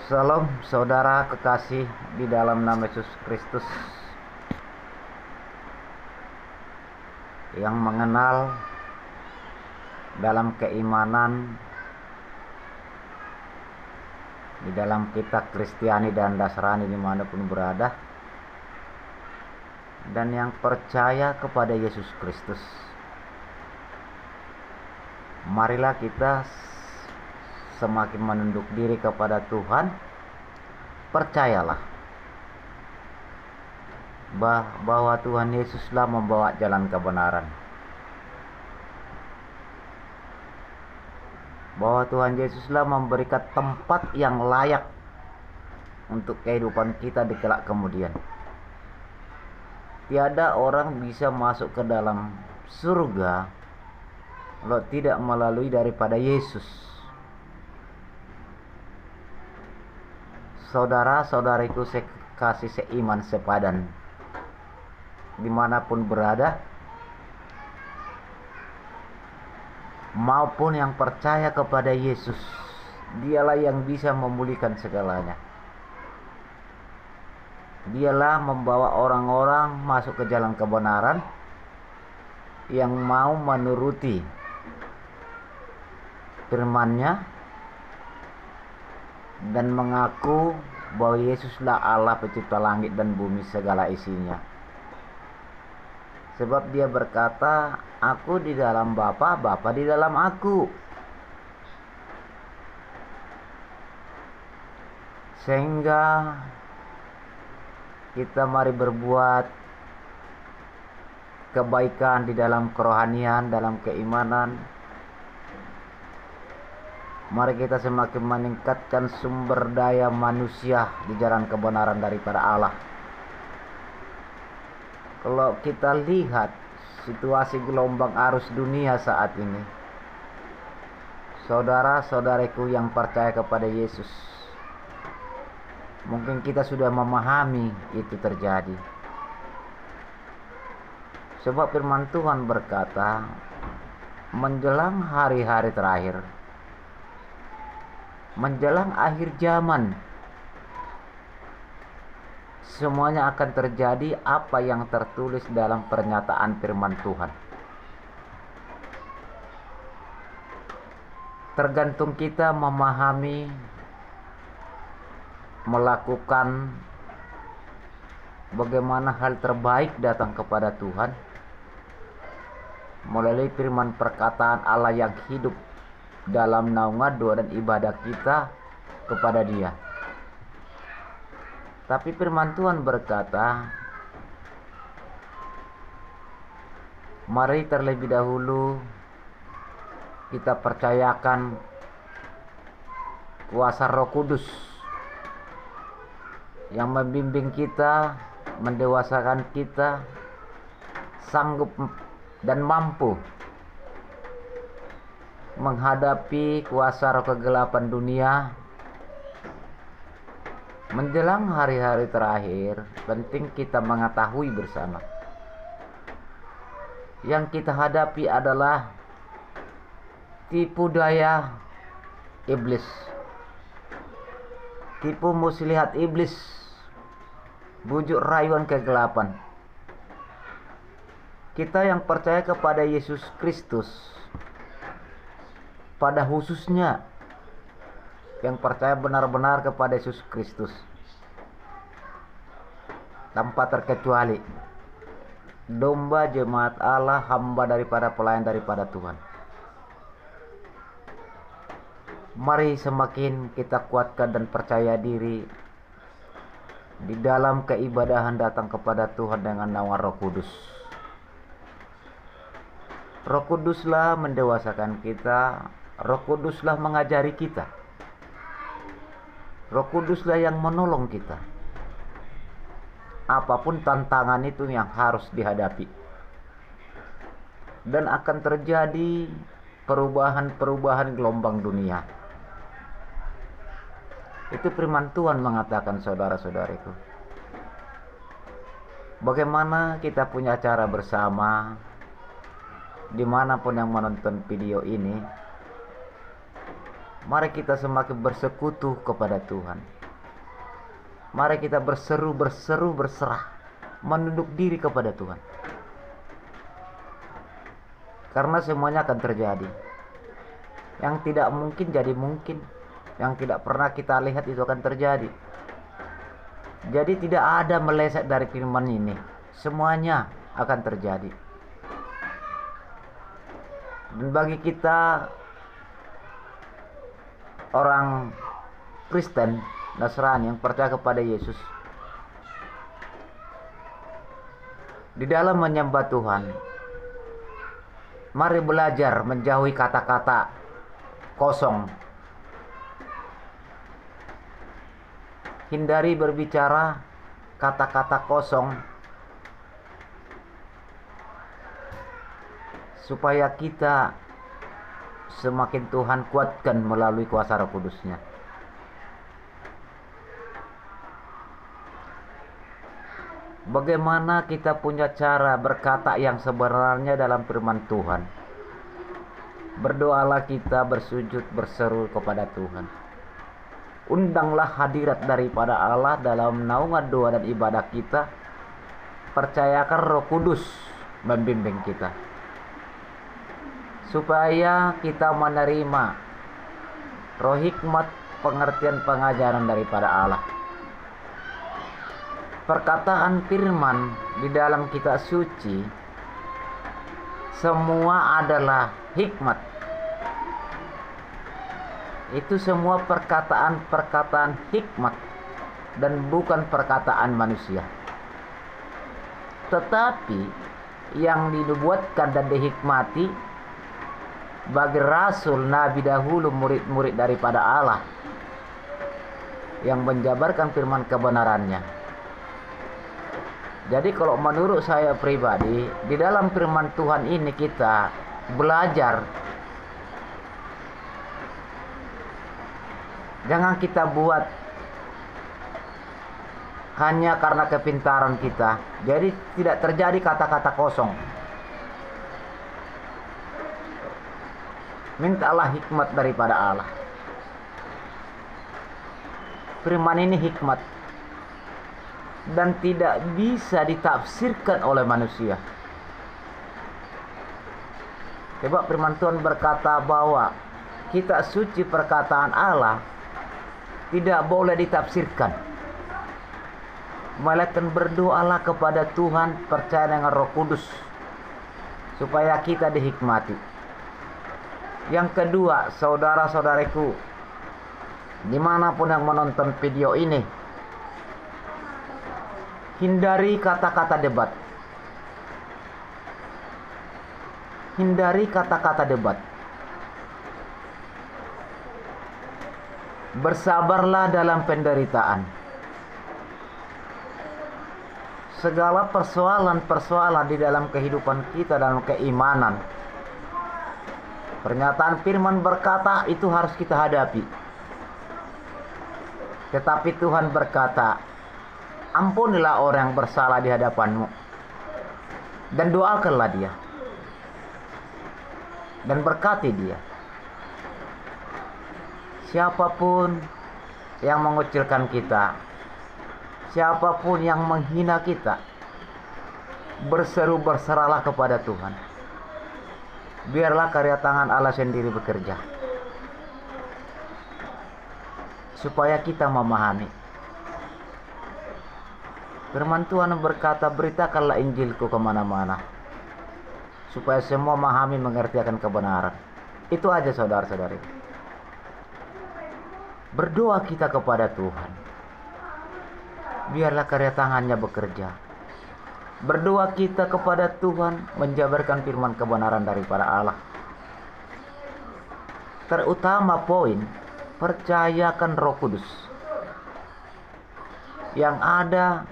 Salam saudara kekasih di dalam nama Yesus Kristus yang mengenal dalam keimanan di dalam kitab Kristiani dan Dasrani dimanapun berada, dan yang percaya kepada Yesus Kristus. Marilah kita semakin menunduk diri kepada Tuhan. Percayalah bahwa Tuhan Yesuslah membawa jalan kebenaran, bahwa Tuhan Yesuslah memberikan tempat yang layak untuk kehidupan kita di kelak kemudian. Tiada orang bisa masuk ke dalam surga kalau tidak melalui daripada Yesus. Saudara-saudariku kasih seiman sepadan, dimanapun berada, maupun yang percaya kepada Yesus, Dialah yang bisa memulihkan segalanya. Dialah membawa orang-orang masuk ke jalan kebenaran yang mau menuruti firman-Nya dan mengaku bahwa Yesuslah Allah pencipta langit dan bumi segala isinya. Sebab Dia berkata, aku di dalam Bapa, Bapa di dalam aku. Sehingga kita mari berbuat kebaikan di dalam kerohanian, dalam keimanan. Mari kita semakin meningkatkan sumber daya manusia di jalan kebenaran daripada Allah. Kalau kita lihat situasi gelombang arus dunia saat ini, saudara-saudariku yang percaya kepada Yesus, mungkin kita sudah memahami itu terjadi. Sebab firman Tuhan berkata, menjelang hari-hari terakhir, menjelang akhir zaman, semuanya akan terjadi apa yang tertulis dalam pernyataan firman Tuhan. Tergantung kita memahami, melakukan bagaimana hal terbaik datang kepada Tuhan melalui firman perkataan Allah yang hidup dalam naungan doa dan ibadah kita kepada Dia. Tapi firman Tuhan berkata, mari terlebih dahulu kita percayakan kuasa Roh Kudus yang membimbing kita, mendewasakan kita, sanggup dan mampu menghadapi kuasa roh kegelapan dunia. Menjelang hari-hari terakhir, penting kita mengetahui bersama, yang kita hadapi adalah tipu daya iblis, tipu muslihat iblis, bujuk rayuan kegelapan. Kita yang percaya kepada Yesus Kristus, pada khususnya yang percaya benar-benar kepada Yesus Kristus, tanpa terkecuali, domba jemaat Allah, hamba daripada pelayan daripada Tuhan. Mari semakin kita kuatkan dan percaya diri di dalam keibadahan datang kepada Tuhan dengan naungan Roh Kudus. Roh Kuduslah mendewasakan kita, Roh Kuduslah mengajari kita, Roh Kuduslah yang menolong kita. Apapun tantangan itu yang harus dihadapi, dan akan terjadi perubahan-perubahan gelombang dunia. Itu firman Tuhan mengatakan, saudara-saudariku. Bagaimana kita punya cara bersama, dimanapun yang menonton video ini, Mari kita semakin bersekutu kepada Tuhan. Mari kita berseru berserah, menunduk diri kepada Tuhan. Karena semuanya akan terjadi. Yang tidak mungkin jadi mungkin. Yang tidak pernah kita lihat itu akan terjadi. Jadi tidak ada meleset dari firman ini. Semuanya akan terjadi. Dan bagi kita orang Kristen, Nasrani yang percaya kepada Yesus, di dalam menyembah Tuhan, mari belajar menjauhi kata-kata kosong. Hindari berbicara kata-kata kosong, supaya kita semakin Tuhan kuatkan melalui kuasa Roh Kudus-Nya. Bagaimana kita punya cara berkata yang sebenarnya dalam firman Tuhan? Berdoalah kita, bersujud, berseru kepada Tuhan. Undanglah hadirat daripada Allah dalam naungan doa dan ibadah kita. Percayakan Roh Kudus membimbing kita, supaya kita menerima roh hikmat, pengertian, pengajaran daripada Allah. Perkataan firman di dalam kitab suci semua adalah hikmat. Itu semua perkataan-perkataan hikmat dan bukan perkataan manusia. Tetapi yang dinubuatkan dan dihikmati bagi rasul, nabi dahulu, murid-murid daripada Allah yang menjabarkan firman kebenarannya. Jadi kalau menurut saya pribadi, di dalam firman Tuhan ini kita belajar. Jangan kita buat hanya karena kepintaran kita. Jadi tidak terjadi kata-kata kosong. Mintalah hikmat daripada Allah. Firman ini hikmat dan tidak bisa ditafsirkan oleh manusia. Sebab firman Tuhan berkata bahwa kitab suci perkataan Allah tidak boleh ditafsirkan. Melainkan berdoalah kepada Tuhan, percaya dengan Roh Kudus, supaya kita dihikmati. Yang kedua, saudara-saudariku, dimanapun yang menonton video ini, hindari kata-kata debat. Hindari kata-kata debat. Bersabarlah dalam penderitaan. Segala persoalan-persoalan di dalam kehidupan kita, dalam keimanan, pernyataan firman berkata itu harus kita hadapi. Tetapi Tuhan berkata, ampunilah orang yang bersalah di hadapanmu, dan doakanlah dia, dan berkati dia. Siapapun yang mengucilkan kita, siapapun yang menghina kita, berseru berserahlah kepada Tuhan. Biarlah karya tangan Allah sendiri bekerja, supaya kita memahami. Firman Tuhan berkata, beritakanlah Injilku kemana-mana, supaya semua memahami, mengerti akan kebenaran. Itu aja saudara-saudari. Berdoa kita kepada Tuhan, biarlah karya tangannya bekerja. Berdoa kita kepada Tuhan, menjabarkan firman kebenaran daripada Allah. Terutama poin, percayakan Roh Kudus yang ada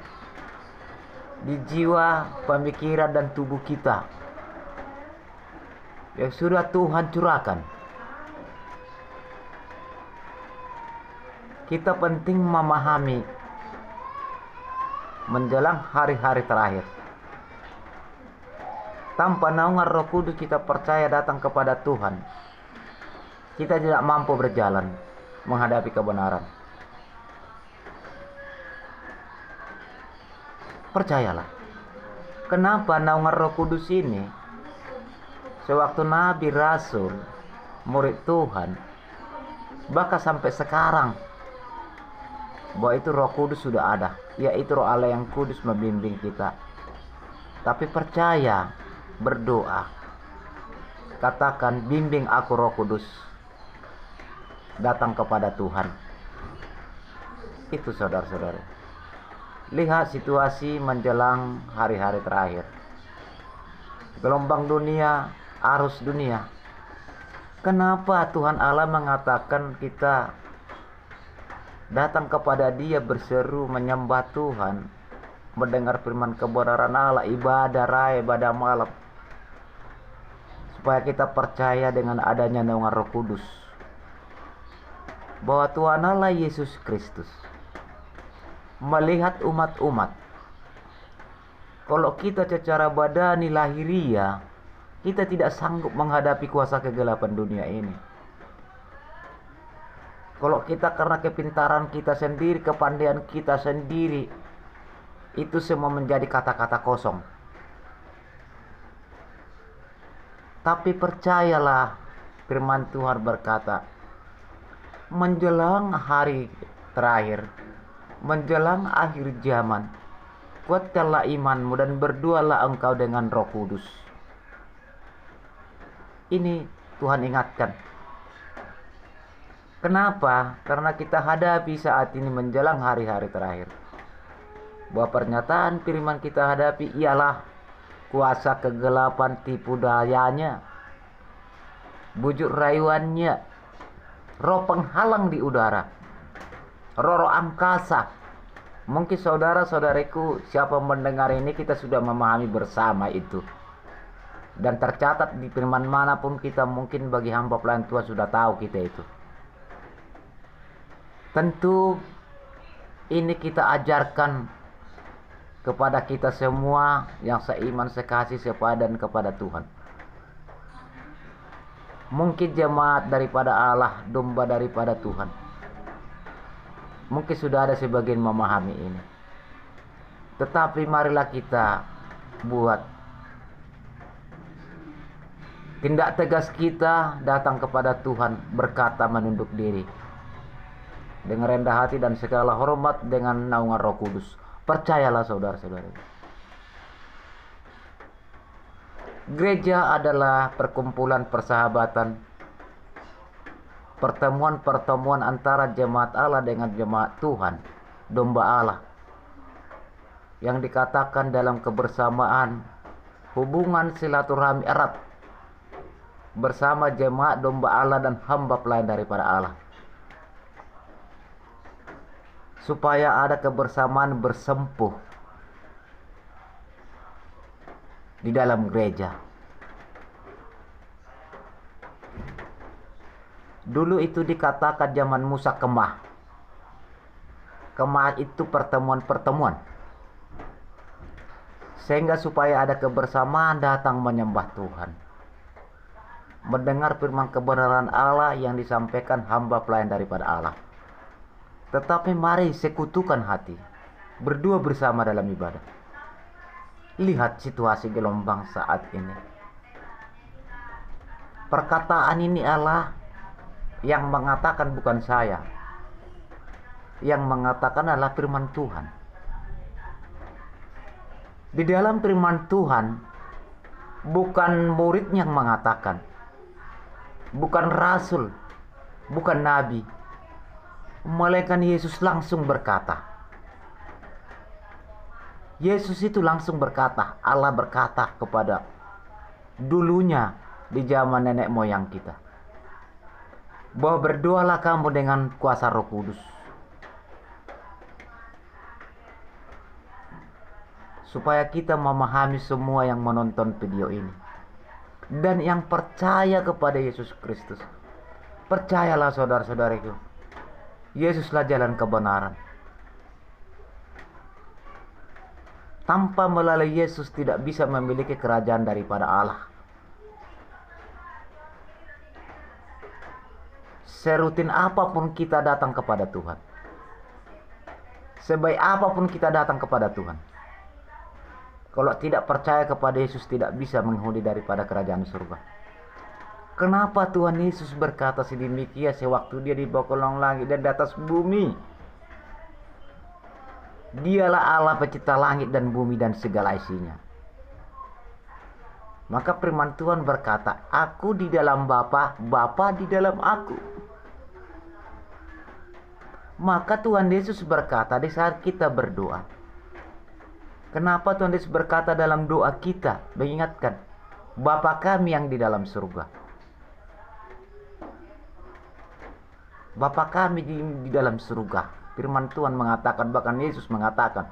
di jiwa, pemikiran, dan tubuh kita, yang sudah Tuhan curahkan. Kita penting memahami menjelang hari-hari terakhir. Tanpa naungan Roh Kudus kita percaya datang kepada Tuhan, kita tidak mampu berjalan menghadapi kebenaran. Percayalah. Kenapa naungan Roh Kudus ini sewaktu Nabi, Rasul, murid Tuhan, bahkan sampai sekarang, bahwa itu Roh Kudus sudah ada, yaitu Roh Allah yang kudus membimbing kita. Tapi percaya, berdoa, katakan, bimbing aku Roh Kudus, datang kepada Tuhan. Itu saudara-saudara. Lihat situasi menjelang hari-hari terakhir. Gelombang dunia, arus dunia. Kenapa Tuhan Allah mengatakan kita datang kepada Dia, berseru menyembah Tuhan, mendengar firman kebenaran Allah, ibadah raya, ibadah malam, supaya kita percaya dengan adanya naungan Roh Kudus bahwa Tuhan Allah Yesus Kristus melihat umat-umat. Kalau kita secara badani lahiriah, kita tidak sanggup menghadapi kuasa kegelapan dunia ini. Kalau kita karena kepintaran kita sendiri, kepandaian kita sendiri, itu semua menjadi kata-kata kosong. Tapi percayalah, firman Tuhan berkata, menjelang hari terakhir, menjelang akhir zaman, kuatkanlah imanmu dan berdoalah engkau dengan Roh Kudus. Ini Tuhan ingatkan. Kenapa? Karena kita hadapi saat ini menjelang hari-hari terakhir, bahwa pernyataan firman kita hadapi ialah kuasa kegelapan, tipu dayanya, bujuk rayuannya, roh penghalang di udara, roh angkasa. Mungkin saudara-saudariku, siapa mendengar ini, kita sudah memahami bersama itu. Dan tercatat di firman manapun kita, mungkin bagi hamba pelayan Tuhan sudah tahu kita itu. Tentu ini kita ajarkan kepada kita semua yang seiman, sekasih, sepadan kepada Tuhan. Mungkin jemaat daripada Allah, domba daripada Tuhan, mungkin sudah ada sebagian memahami ini. Tetapi marilah kita buat tindak tegas kita, datang kepada Tuhan, berkata, menunduk diri dengan rendah hati dan segala hormat dengan naungan Roh Kudus. Percayalah saudara-saudara, gereja adalah perkumpulan persahabatan, pertemuan-pertemuan antara jemaat Allah dengan jemaat Tuhan, domba Allah, yang dikatakan dalam kebersamaan, hubungan silaturahmi erat bersama jemaat domba Allah dan hamba pelayan daripada Allah, supaya ada kebersamaan bersempuh di dalam gereja. Dulu itu dikatakan zaman Musa kemah. Kemah itu pertemuan-pertemuan, sehingga supaya ada kebersamaan, datang menyembah Tuhan, mendengar firman kebenaran Allah yang disampaikan hamba pelayan daripada Allah. Tetapi mari sekutukan hati, berdua bersama dalam ibadah. Lihat situasi gelombang saat ini. Perkataan ini Allah yang mengatakan, bukan saya. Yang mengatakan adalah firman Tuhan. Di dalam firman Tuhan, bukan murid yang mengatakan, bukan rasul, bukan nabi, melainkan Yesus langsung berkata. Yesus itu langsung berkata, Allah berkata kepada dulunya di zaman nenek moyang kita, bahwa berdoalah kamu dengan kuasa Roh Kudus, supaya kita memahami semua yang menonton video ini dan yang percaya kepada Yesus Kristus. Percayalah saudara-saudariku, Yesuslah jalan kebenaran. Tanpa melalui Yesus tidak bisa memiliki kerajaan daripada Allah. serutin apapun kita datang kepada Tuhan, sebaik apapun kita datang kepada Tuhan, kalau tidak percaya kepada Yesus tidak bisa menghuni daripada kerajaan surga. Kenapa Tuhan Yesus berkata sedemikian sewaktu dia di bawah kolong langit dan di atas bumi? Dialah Allah pencipta langit dan bumi dan segala isinya. Maka firman Tuhan berkata, aku di dalam Bapa, Bapa di dalam aku. Maka Tuhan Yesus berkata di saat kita berdoa. Kenapa Tuhan Yesus berkata dalam doa kita, mengingatkan, Bapa kami yang di dalam surga. Bapa kami di dalam surga. Firman Tuhan mengatakan, bahkan Yesus mengatakan,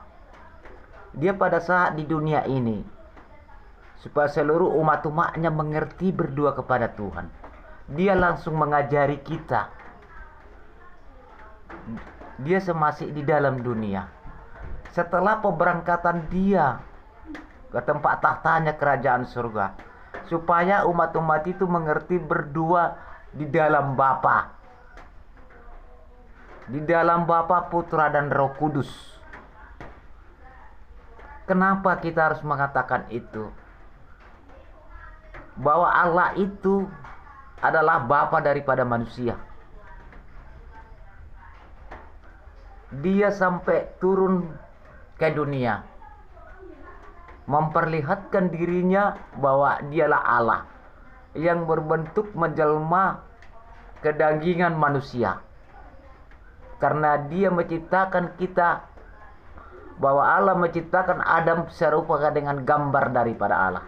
dia pada saat di dunia ini, supaya seluruh umat-umatnya mengerti berdoa kepada Tuhan, dia langsung mengajari kita. Dia semasih di dalam dunia. Setelah pemberangkatan dia ke tempat tahtanya kerajaan surga, supaya umat-umat itu mengerti berdoa di dalam Bapa. Di dalam Bapa, Putra, dan Roh Kudus. Kenapa kita harus mengatakan itu? Bahwa Allah itu adalah Bapa daripada manusia. Dia sampai turun ke dunia, memperlihatkan dirinya bahwa dialah Allah yang berbentuk menjelma kedagingan manusia. Karena dia menciptakan kita, bahwa Allah menciptakan Adam serupa dengan gambar daripada Allah.